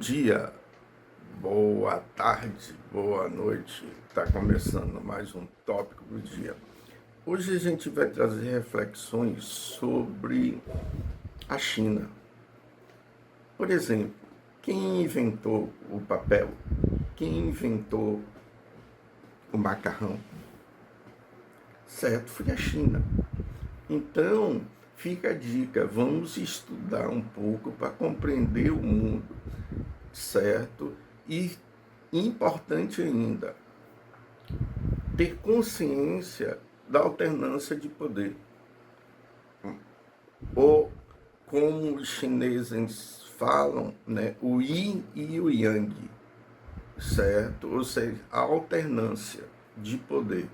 dia, boa tarde, boa noite. Está começando mais um tópico do dia. Hoje a gente vai trazer reflexões sobre a China. Por exemplo, quem inventou o papel? Quem inventou o macarrão? Certo, foi a China. Então, fica a dica, vamos estudar um pouco para compreender o mundo, certo? E, importante ainda, ter consciência da alternância de poder. Ou, como os chineses falam, né, o yin e o yang, certo? Ou seja, a alternância de poder.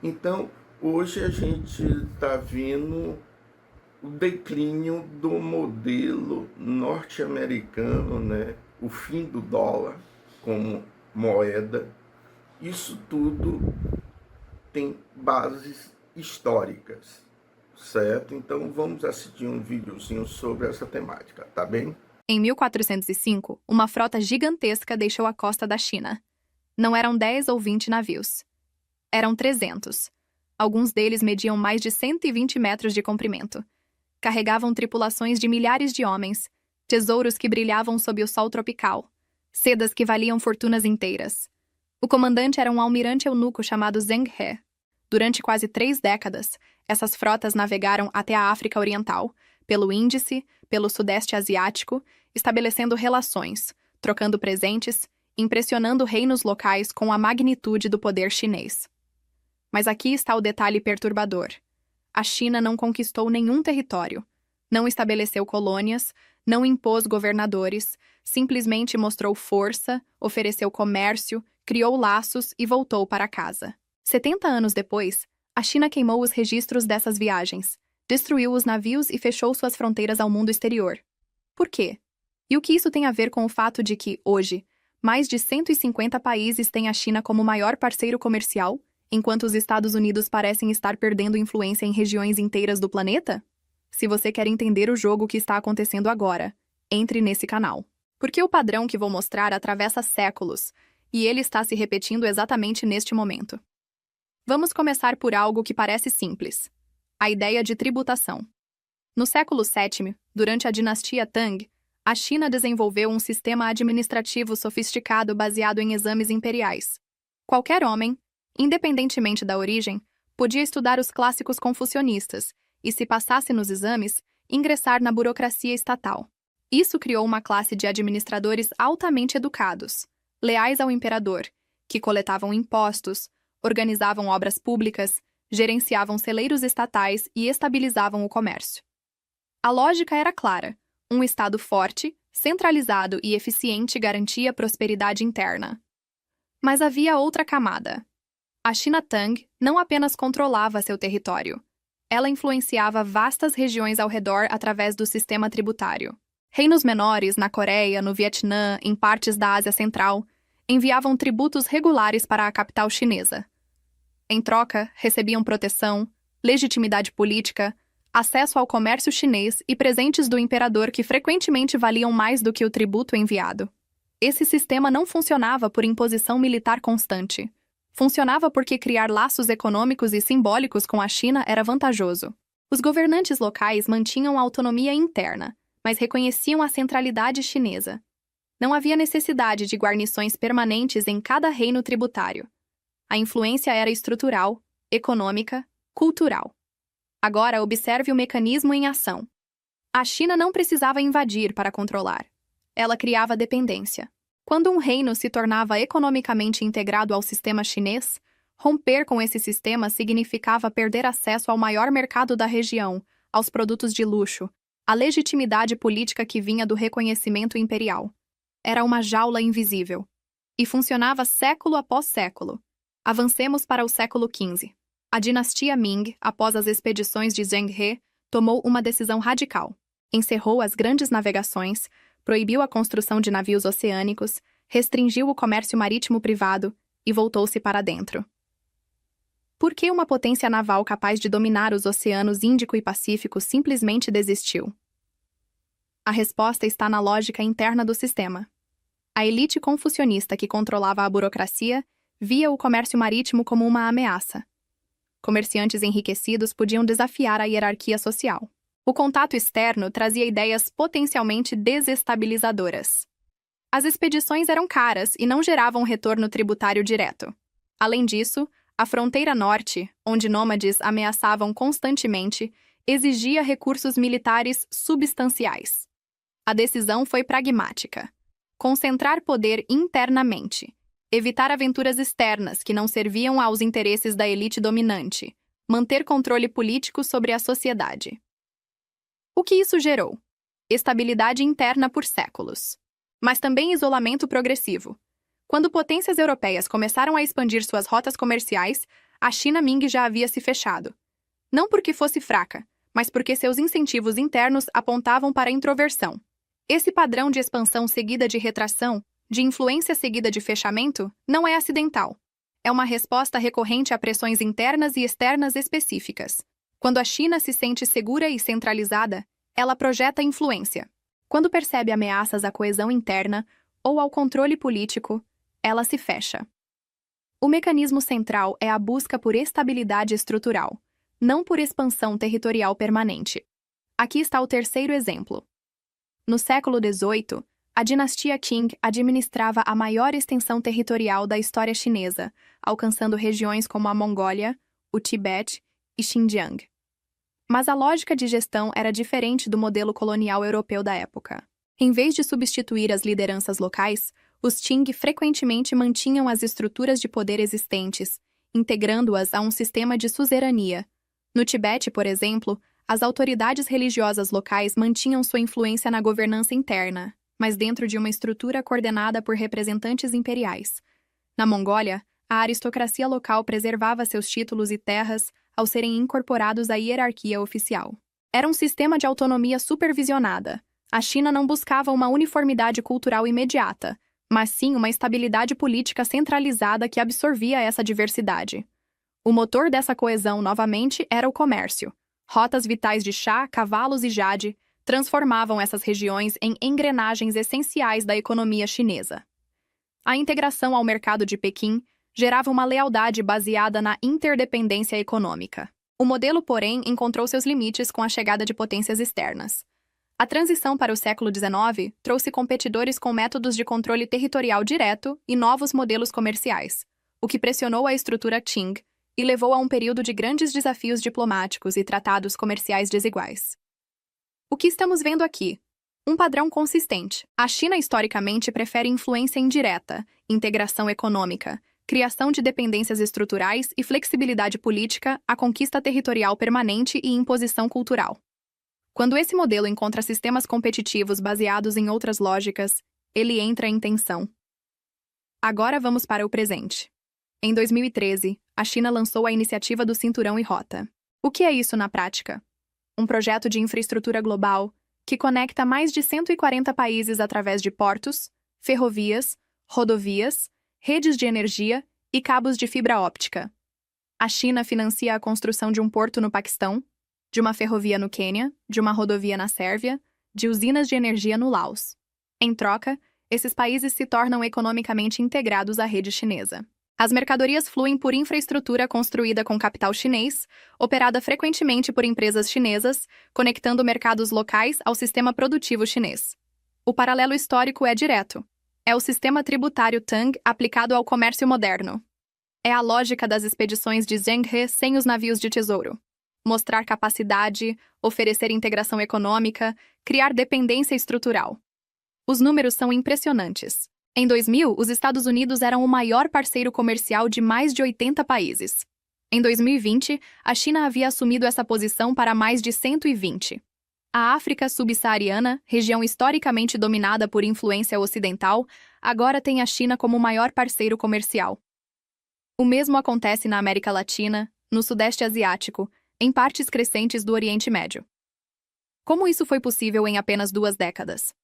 Então, hoje a gente está vendo o declínio do modelo norte-americano, né? O fim do dólar como moeda. Isso tudo tem bases históricas, certo? Então vamos assistir um videozinho sobre essa temática, tá bem? Em 1405, uma frota gigantesca deixou a costa da China. Não eram 10 ou 20 navios. Eram 300. Alguns deles mediam mais de 120 metros de comprimento. Carregavam tripulações de milhares de homens, tesouros que brilhavam sob o sol tropical, sedas que valiam fortunas inteiras. O comandante era um almirante eunuco chamado Zheng He. Durante quase 3 décadas, essas frotas navegaram até a África Oriental, pelo Índice, pelo Sudeste Asiático, estabelecendo relações, trocando presentes, impressionando reinos locais com a magnitude do poder chinês. Mas aqui está o detalhe perturbador. A China não conquistou nenhum território, não estabeleceu colônias, não impôs governadores, simplesmente mostrou força, ofereceu comércio, criou laços e voltou para casa. 70 anos depois, a China queimou os registros dessas viagens, destruiu os navios e fechou suas fronteiras ao mundo exterior. Por quê? E o que isso tem a ver com o fato de que, hoje, mais de 150 países têm a China como maior parceiro comercial, enquanto os Estados Unidos parecem estar perdendo influência em regiões inteiras do planeta? Se você quer entender o jogo que está acontecendo agora, entre nesse canal. Porque o padrão que vou mostrar atravessa séculos, e ele está se repetindo exatamente neste momento. Vamos começar por algo que parece simples: a ideia de tributação. No século VII, durante a dinastia Tang, a China desenvolveu um sistema administrativo sofisticado baseado em exames imperiais. Qualquer homem, independentemente da origem, podia estudar os clássicos confucionistas e, se passasse nos exames, ingressar na burocracia estatal. Isso criou uma classe de administradores altamente educados, leais ao imperador, que coletavam impostos, organizavam obras públicas, gerenciavam celeiros estatais e estabilizavam o comércio. A lógica era clara: um Estado forte, centralizado e eficiente garantia prosperidade interna. Mas havia outra camada. A China Tang não apenas controlava seu território. Ela influenciava vastas regiões ao redor através do sistema tributário. Reinos menores, na Coreia, no Vietnã, em partes da Ásia Central, enviavam tributos regulares para a capital chinesa. Em troca, recebiam proteção, legitimidade política, acesso ao comércio chinês e presentes do imperador que frequentemente valiam mais do que o tributo enviado. Esse sistema não funcionava por imposição militar constante. Funcionava porque criar laços econômicos e simbólicos com a China era vantajoso. Os governantes locais mantinham a autonomia interna, mas reconheciam a centralidade chinesa. Não havia necessidade de guarnições permanentes em cada reino tributário. A influência era estrutural, econômica, cultural. Agora observe o mecanismo em ação. A China não precisava invadir para controlar. Ela criava dependência. Quando um reino se tornava economicamente integrado ao sistema chinês, romper com esse sistema significava perder acesso ao maior mercado da região, aos produtos de luxo, à legitimidade política que vinha do reconhecimento imperial. Era uma jaula invisível. E funcionava século após século. Avancemos para o século XV. A dinastia Ming, após as expedições de Zheng He, tomou uma decisão radical. Encerrou as grandes navegações, proibiu a construção de navios oceânicos, restringiu o comércio marítimo privado e voltou-se para dentro. Por que uma potência naval capaz de dominar os oceanos Índico e Pacífico simplesmente desistiu? A resposta está na lógica interna do sistema. A elite confucionista que controlava a burocracia via o comércio marítimo como uma ameaça. Comerciantes enriquecidos podiam desafiar a hierarquia social. O contato externo trazia ideias potencialmente desestabilizadoras. As expedições eram caras e não geravam retorno tributário direto. Além disso, a fronteira norte, onde nômades ameaçavam constantemente, exigia recursos militares substanciais. A decisão foi pragmática: concentrar poder internamente, evitar aventuras externas que não serviam aos interesses da elite dominante, manter controle político sobre a sociedade. O que isso gerou? Estabilidade interna por séculos, mas também isolamento progressivo. Quando potências europeias começaram a expandir suas rotas comerciais, a China Ming já havia se fechado. Não porque fosse fraca, mas porque seus incentivos internos apontavam para a introversão. Esse padrão de expansão seguida de retração, de influência seguida de fechamento, não é acidental. É uma resposta recorrente a pressões internas e externas específicas. Quando a China se sente segura e centralizada, ela projeta influência. Quando percebe ameaças à coesão interna ou ao controle político, ela se fecha. O mecanismo central é a busca por estabilidade estrutural, não por expansão territorial permanente. Aqui está o terceiro exemplo. No século XVIII, a dinastia Qing administrava a maior extensão territorial da história chinesa, alcançando regiões como a Mongólia, o Tibete e Xinjiang. Mas a lógica de gestão era diferente do modelo colonial europeu da época. Em vez de substituir as lideranças locais, os Qing frequentemente mantinham as estruturas de poder existentes, integrando-as a um sistema de suzerania. No Tibete, por exemplo, as autoridades religiosas locais mantinham sua influência na governança interna, mas dentro de uma estrutura coordenada por representantes imperiais. Na Mongólia, a aristocracia local preservava seus títulos e terras ao serem incorporados à hierarquia oficial. Era um sistema de autonomia supervisionada. A China não buscava uma uniformidade cultural imediata, mas sim uma estabilidade política centralizada que absorvia essa diversidade. O motor dessa coesão, novamente, era o comércio. Rotas vitais de chá, cavalos e jade transformavam essas regiões em engrenagens essenciais da economia chinesa. A integração ao mercado de Pequim gerava uma lealdade baseada na interdependência econômica. O modelo, porém, encontrou seus limites com a chegada de potências externas. A transição para o século XIX trouxe competidores com métodos de controle territorial direto e novos modelos comerciais, o que pressionou a estrutura Qing e levou a um período de grandes desafios diplomáticos e tratados comerciais desiguais. O que estamos vendo aqui? Um padrão consistente. A China historicamente prefere influência indireta, integração econômica, criação de dependências estruturais e flexibilidade política à conquista territorial permanente e imposição cultural. Quando esse modelo encontra sistemas competitivos baseados em outras lógicas, ele entra em tensão. Agora vamos para o presente. Em 2013, a China lançou a iniciativa do Cinturão e Rota. O que é isso na prática? Um projeto de infraestrutura global que conecta mais de 140 países através de portos, ferrovias, rodovias, redes de energia e cabos de fibra óptica. A China financia a construção de um porto no Paquistão, de uma ferrovia no Quênia, de uma rodovia na Sérvia, de usinas de energia no Laos. Em troca, esses países se tornam economicamente integrados à rede chinesa. As mercadorias fluem por infraestrutura construída com capital chinês, operada frequentemente por empresas chinesas, conectando mercados locais ao sistema produtivo chinês. O paralelo histórico é direto. É o sistema tributário Tang aplicado ao comércio moderno. É a lógica das expedições de Zheng He sem os navios de tesouro. Mostrar capacidade, oferecer integração econômica, criar dependência estrutural. Os números são impressionantes. Em 2000, os Estados Unidos eram o maior parceiro comercial de mais de 80 países. Em 2020, a China havia assumido essa posição para mais de 120. A África subsaariana, região historicamente dominada por influência ocidental, agora tem a China como o maior parceiro comercial. O mesmo acontece na América Latina, no Sudeste Asiático, em partes crescentes do Oriente Médio. Como isso foi possível em apenas 2 décadas?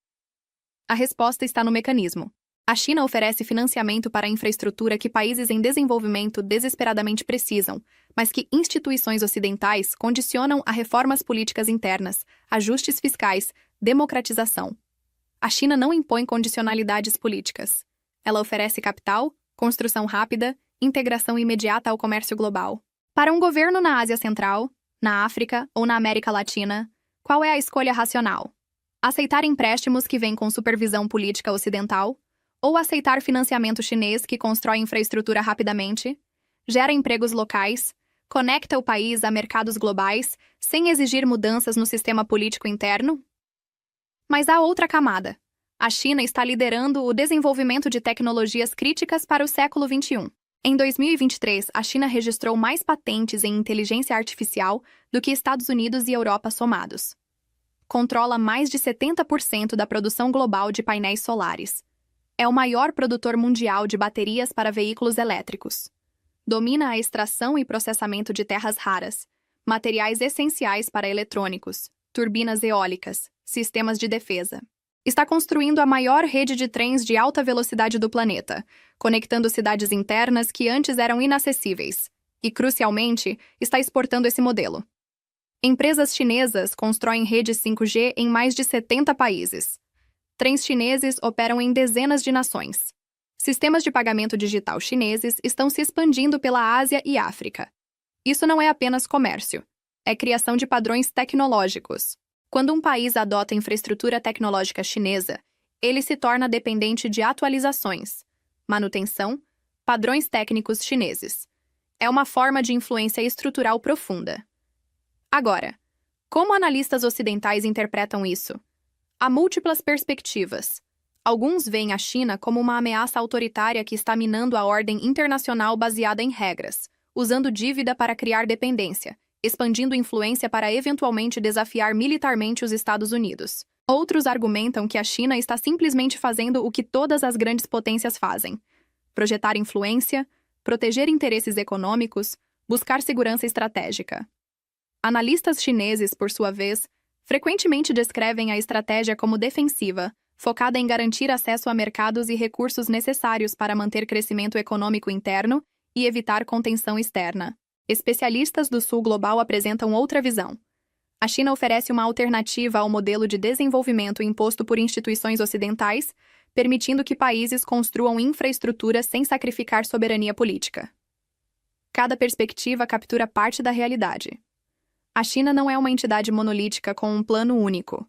A resposta está no mecanismo. A China oferece financiamento para a infraestrutura que países em desenvolvimento desesperadamente precisam, mas que instituições ocidentais condicionam a reformas políticas internas, ajustes fiscais, democratização. A China não impõe condicionalidades políticas. Ela oferece capital, construção rápida, integração imediata ao comércio global. Para um governo na Ásia Central, na África ou na América Latina, qual é a escolha racional? Aceitar empréstimos que vêm com supervisão política ocidental? Ou aceitar financiamento chinês que constrói infraestrutura rapidamente, gera empregos locais, conecta o país a mercados globais sem exigir mudanças no sistema político interno? Mas há outra camada. A China está liderando o desenvolvimento de tecnologias críticas para o século XXI. Em 2023, a China registrou mais patentes em inteligência artificial do que Estados Unidos e Europa somados. Controla mais de 70% da produção global de painéis solares. É o maior produtor mundial de baterias para veículos elétricos. Domina a extração e processamento de terras raras, materiais essenciais para eletrônicos, turbinas eólicas, sistemas de defesa. Está construindo a maior rede de trens de alta velocidade do planeta, conectando cidades internas que antes eram inacessíveis, e, crucialmente, está exportando esse modelo. Empresas chinesas constroem redes 5G em mais de 70 países. Trens chineses operam em dezenas de nações. Sistemas de pagamento digital chineses estão se expandindo pela Ásia e África. Isso não é apenas comércio, é criação de padrões tecnológicos. Quando um país adota infraestrutura tecnológica chinesa, ele se torna dependente de atualizações, manutenção, padrões técnicos chineses. É uma forma de influência estrutural profunda. Agora, como analistas ocidentais interpretam isso? Há múltiplas perspectivas. Alguns veem a China como uma ameaça autoritária que está minando a ordem internacional baseada em regras, usando dívida para criar dependência, expandindo influência para eventualmente desafiar militarmente os Estados Unidos. Outros argumentam que a China está simplesmente fazendo o que todas as grandes potências fazem: projetar influência, proteger interesses econômicos, buscar segurança estratégica. Analistas chineses, por sua vez, frequentemente descrevem a estratégia como defensiva, focada em garantir acesso a mercados e recursos necessários para manter crescimento econômico interno e evitar contenção externa. Especialistas do Sul Global apresentam outra visão. A China oferece uma alternativa ao modelo de desenvolvimento imposto por instituições ocidentais, permitindo que países construam infraestrutura sem sacrificar soberania política. Cada perspectiva captura parte da realidade. A China não é uma entidade monolítica com um plano único.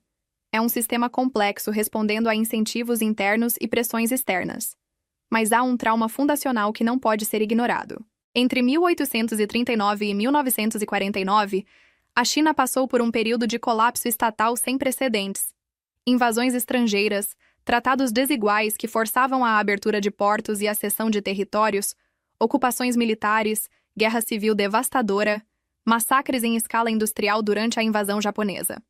É um sistema complexo respondendo a incentivos internos e pressões externas. Mas há um trauma fundacional que não pode ser ignorado. Entre 1839 e 1949, a China passou por um período de colapso estatal sem precedentes. Invasões estrangeiras, tratados desiguais que forçavam a abertura de portos e a cessão de territórios, ocupações militares, guerra civil devastadora, massacres em escala industrial durante a invasão japonesa.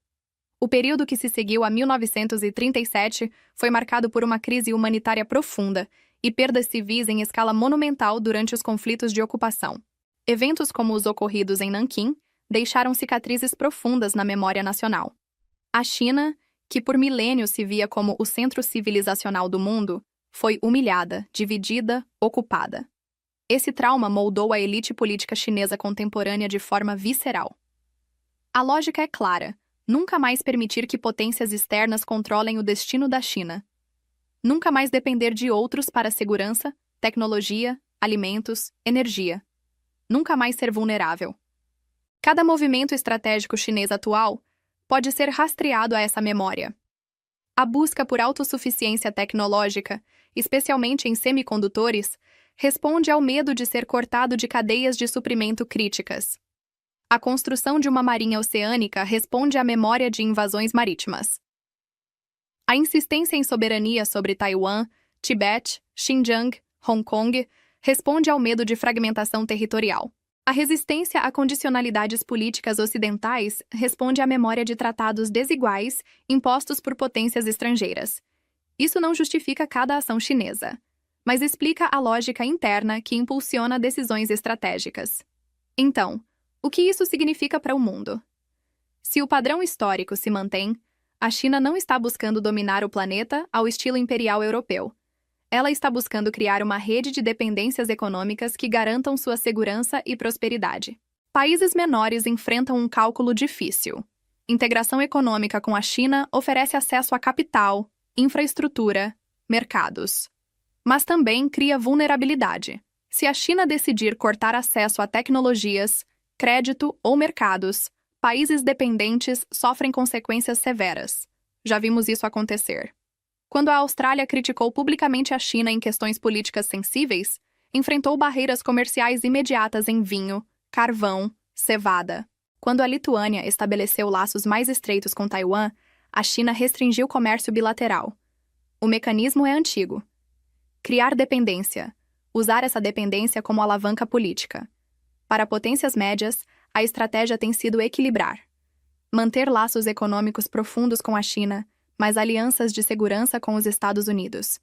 O período que se seguiu a 1937 foi marcado por uma crise humanitária profunda e perdas civis em escala monumental durante os conflitos de ocupação. Eventos como os ocorridos em Nanquim deixaram cicatrizes profundas na memória nacional. A China, que por milênios se via como o centro civilizacional do mundo, foi humilhada, dividida, ocupada. Esse trauma moldou a elite política chinesa contemporânea de forma visceral. A lógica é clara: nunca mais permitir que potências externas controlem o destino da China. Nunca mais depender de outros para segurança, tecnologia, alimentos, energia. Nunca mais ser vulnerável. Cada movimento estratégico chinês atual pode ser rastreado a essa memória. A busca por autossuficiência tecnológica, especialmente em semicondutores, responde ao medo de ser cortado de cadeias de suprimento críticas. A construção de uma marinha oceânica responde à memória de invasões marítimas. A insistência em soberania sobre Taiwan, Tibete, Xinjiang, Hong Kong responde ao medo de fragmentação territorial. A resistência a condicionalidades políticas ocidentais responde à memória de tratados desiguais impostos por potências estrangeiras. Isso não justifica cada ação chinesa, mas explica a lógica interna que impulsiona decisões estratégicas. Então, o que isso significa para o mundo? Se o padrão histórico se mantém, a China não está buscando dominar o planeta ao estilo imperial europeu. Ela está buscando criar uma rede de dependências econômicas que garantam sua segurança e prosperidade. Países menores enfrentam um cálculo difícil. Integração econômica com a China oferece acesso a capital, infraestrutura, mercados. Mas também cria vulnerabilidade. Se a China decidir cortar acesso a tecnologias, crédito ou mercados, países dependentes sofrem consequências severas. Já vimos isso acontecer. Quando a Austrália criticou publicamente a China em questões políticas sensíveis, enfrentou barreiras comerciais imediatas em vinho, carvão, cevada. Quando a Lituânia estabeleceu laços mais estreitos com Taiwan, a China restringiu o comércio bilateral. O mecanismo é antigo. Criar dependência. Usar essa dependência como alavanca política. Para potências médias, a estratégia tem sido equilibrar. Manter laços econômicos profundos com a China, mas alianças de segurança com os Estados Unidos.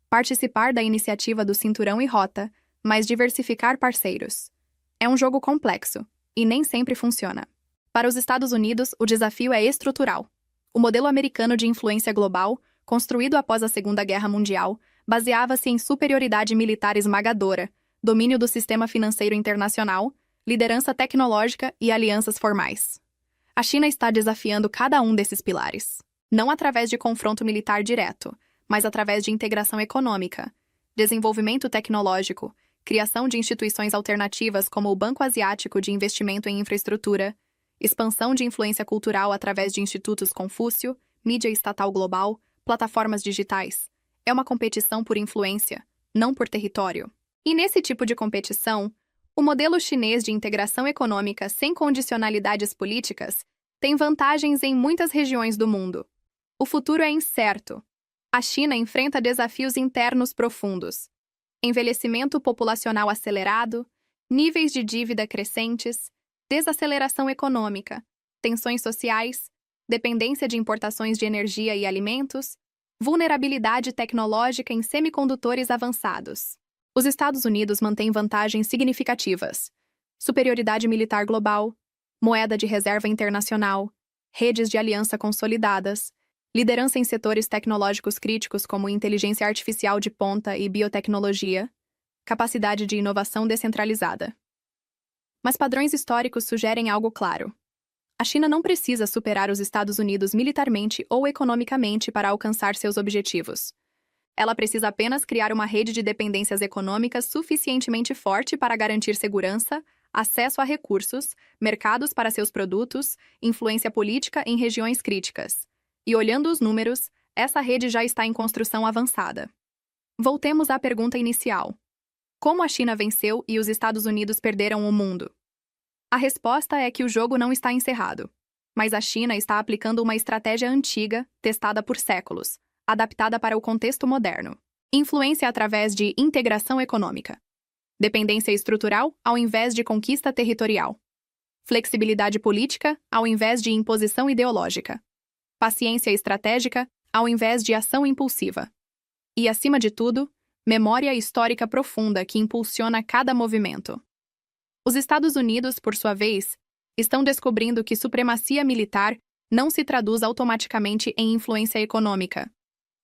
Participar da iniciativa do Cinturão e Rota, mas diversificar parceiros. É um jogo complexo, e nem sempre funciona. Para os Estados Unidos, o desafio é estrutural. O modelo americano de influência global, construído após a Segunda Guerra Mundial, baseava-se em superioridade militar esmagadora, domínio do sistema financeiro internacional, liderança tecnológica e alianças formais. A China está desafiando cada um desses pilares. Não através de confronto militar direto, mas através de integração econômica, desenvolvimento tecnológico, criação de instituições alternativas como o Banco Asiático de Investimento em Infraestrutura, expansão de influência cultural através de institutos Confúcio, mídia estatal global, plataformas digitais. É uma competição por influência, não por território. E nesse tipo de competição, o modelo chinês de integração econômica sem condicionalidades políticas tem vantagens em muitas regiões do mundo. O futuro é incerto. A China enfrenta desafios internos profundos. Envelhecimento populacional acelerado, níveis de dívida crescentes, desaceleração econômica, tensões sociais, dependência de importações de energia e alimentos, vulnerabilidade tecnológica em semicondutores avançados. Os Estados Unidos mantêm vantagens significativas: superioridade militar global, moeda de reserva internacional, redes de aliança consolidadas, liderança em setores tecnológicos críticos como inteligência artificial de ponta e biotecnologia, capacidade de inovação descentralizada. Mas padrões históricos sugerem algo claro. A China não precisa superar os Estados Unidos militarmente ou economicamente para alcançar seus objetivos. Ela precisa apenas criar uma rede de dependências econômicas suficientemente forte para garantir segurança, acesso a recursos, mercados para seus produtos, influência política em regiões críticas. E olhando os números, essa rede já está em construção avançada. Voltemos à pergunta inicial. Como a China venceu e os Estados Unidos perderam o mundo? A resposta é que o jogo não está encerrado. Mas a China está aplicando uma estratégia antiga, testada por séculos, adaptada para o contexto moderno. Influência através de integração econômica. Dependência estrutural ao invés de conquista territorial. Flexibilidade política ao invés de imposição ideológica. Paciência estratégica ao invés de ação impulsiva. E, acima de tudo, memória histórica profunda que impulsiona cada movimento. Os Estados Unidos, por sua vez, estão descobrindo que supremacia militar não se traduz automaticamente em influência econômica,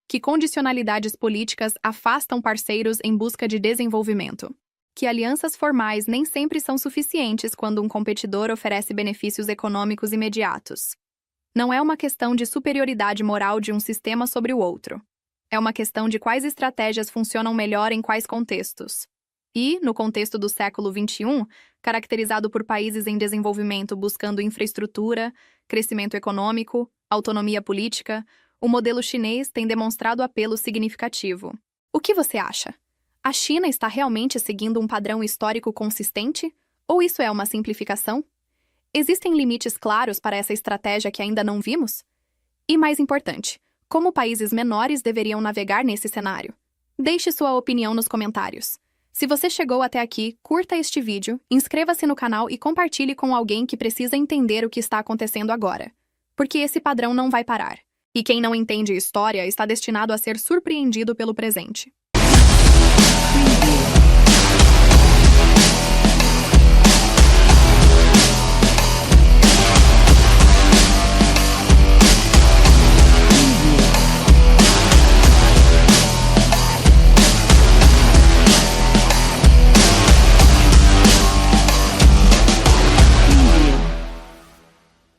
que condicionalidades políticas afastam parceiros em busca de desenvolvimento, que alianças formais nem sempre são suficientes quando um competidor oferece benefícios econômicos imediatos. Não é uma questão de superioridade moral de um sistema sobre o outro. É uma questão de quais estratégias funcionam melhor em quais contextos. E, no contexto do século XXI, caracterizado por países em desenvolvimento buscando infraestrutura, crescimento econômico, autonomia política, o modelo chinês tem demonstrado apelo significativo. O que você acha? A China está realmente seguindo um padrão histórico consistente? Ou isso é uma simplificação? Existem limites claros para essa estratégia que ainda não vimos? E mais importante, como países menores deveriam navegar nesse cenário? Deixe sua opinião nos comentários. Se você chegou até aqui, curta este vídeo, inscreva-se no canal e compartilhe com alguém que precisa entender o que está acontecendo agora. Porque esse padrão não vai parar. E quem não entende história está destinado a ser surpreendido pelo presente.